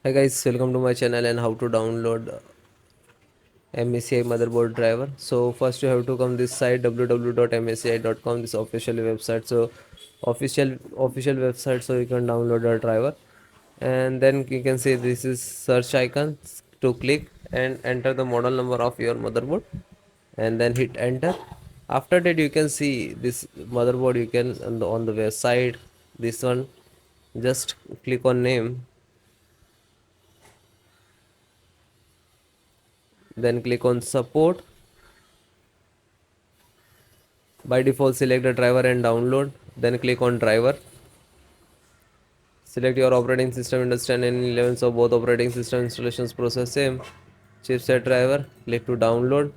Hi guys, welcome to my channel and how to download MSI motherboard driver. So first you have to come this site www.msci.com, this official website. So official website, so you can download the driver, and then you can see this is search icon to click and enter the model number of your motherboard and then hit enter. After that you can see this motherboard, you can on the website, this one, just click on name, then click on support. By default, select the driver and download. Then click on driver. Select your operating system, understand any levels of both operating system installations process same. Chipset driver, click to download.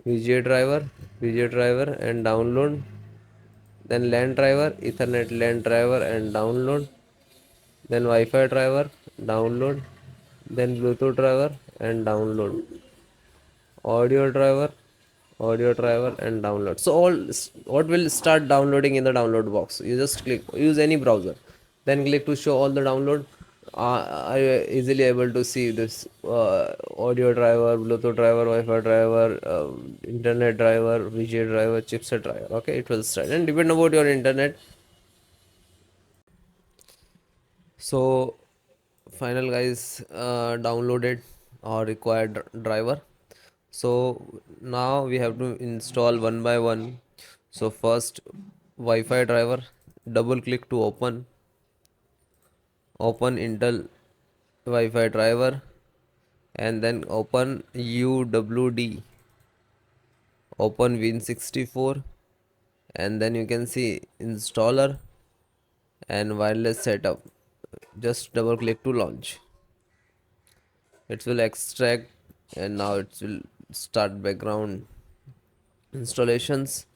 VGA driver and download. Then LAN driver, Ethernet LAN driver and download. Then Wi-Fi driver, download. Then Bluetooth driver and download. Audio driver, and download. So all what will start downloading in the download box, you just click, use any browser, then click to show all the download. I easily able to see this audio driver, Bluetooth driver, Wi-Fi driver, internet driver, VGA driver, chipset driver. Okay, it will start and depend about your internet. So final guys, downloaded or required driver. So now we have to install one by one. So first, Wi-Fi driver, double click to open Intel Wi-Fi driver, and then open UWD, open Win64, and then you can see installer and wireless setup. Just double click to launch. It will extract, and now it will start background installations,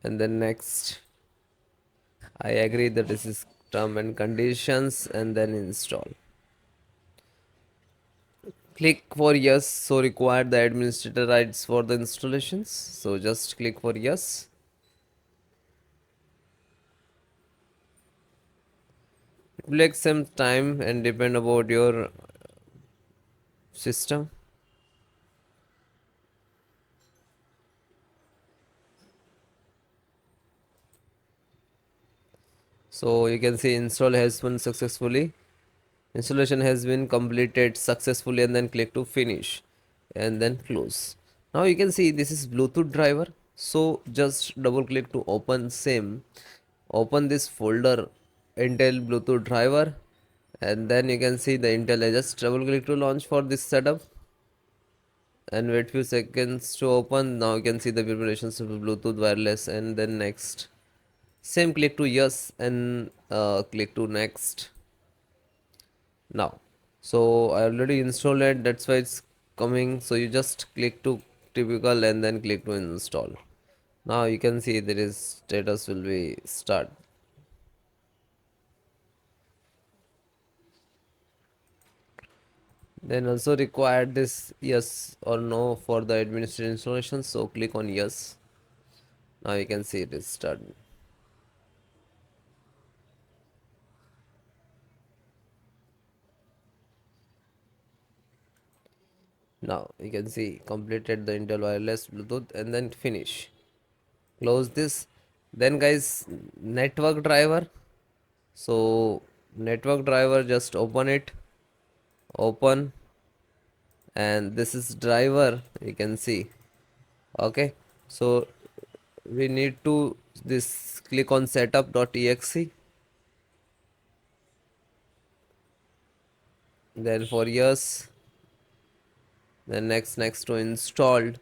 and then next, I agree that this is term and conditions, and then install. Click for yes, so require the administrator rights for the installations. So just click for yes. It will take some time and depend about your system. So you can see install has been successfully. Installation has been completed successfully, and then click to finish and then close. Now you can see this is Bluetooth driver. So just double click to open same. Open this folder Intel Bluetooth driver, and then you can see the Intel. I just double click to launch for this setup and wait few seconds to open. Now you can see the preparations of Bluetooth wireless, and then next. Same, click to yes and click to next. Now, so I already installed it, that's why it's coming. So you just click to typical and then click to install. Now you can see there is status will be start. Then also required this yes or no for the administrative installation. So click on yes. Now you can see it is started. Now you can see completed the Intel wireless Bluetooth, and then finish. Close this. Then guys, network driver. So network driver, just open it. Open, and this is driver, you can see. Okay, so we need to this click on setup.exe, then for yes, then next to installed.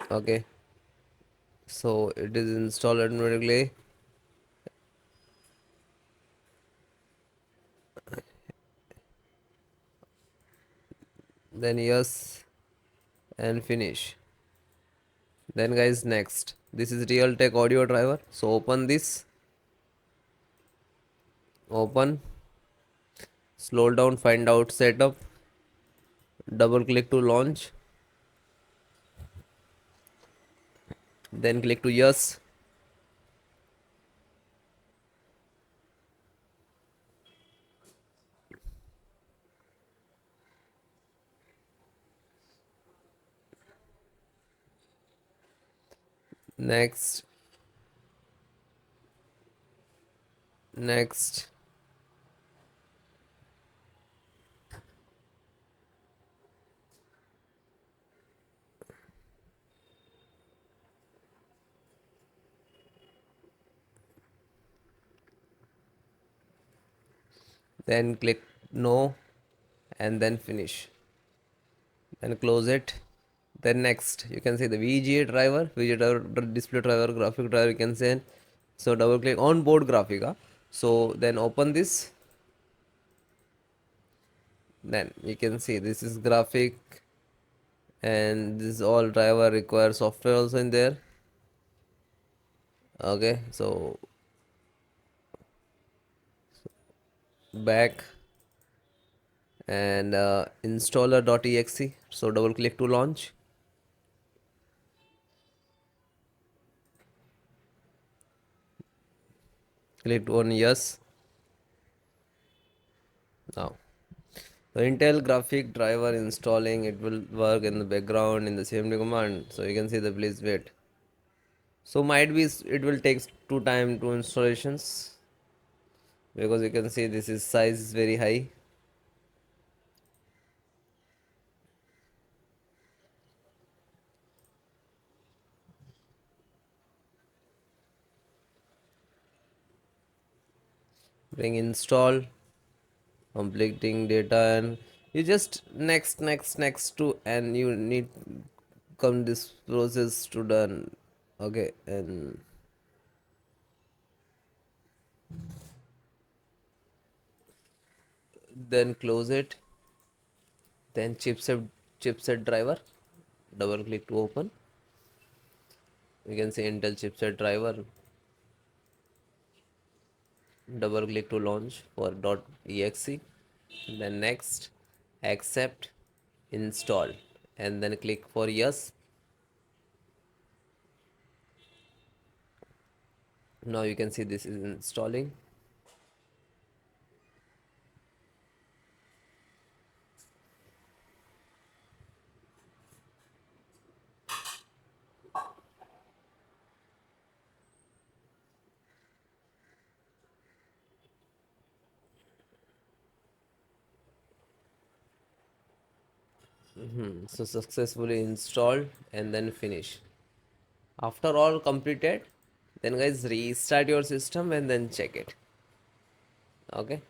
Okay, so it is installed automatically. Then yes and finish. Then guys, next, this is Realtek audio driver. So open this, open, scroll down, find out setup, double click to launch. Then click to yes. Next. Next. Then click no, and then finish. Then close it. Then next, you can see the VGA driver, VGA driver, display driver, graphic driver, you can say. So double click on board graphica. So then open this. Then you can see this is graphic, and this all driver requires software also in there. Okay, so back and installer.exe. So double click to launch. Click on yes. Now the Intel graphic driver installing, it will work in the background in the same command. So you can see the please wait. So might be it will take two time to installations, because you can see this is size is very high. Bring install, completing data, and you just next to, and you need come this process to done. Okay, and then close it. Then chipset driver, double click to open. You can see Intel chipset driver, double click to launch for .exe. Then next, accept, install, and then click for yes. Now you can see this is installing. So successfully installed, and then finish. After all completed, then guys restart your system and then check it. Okay.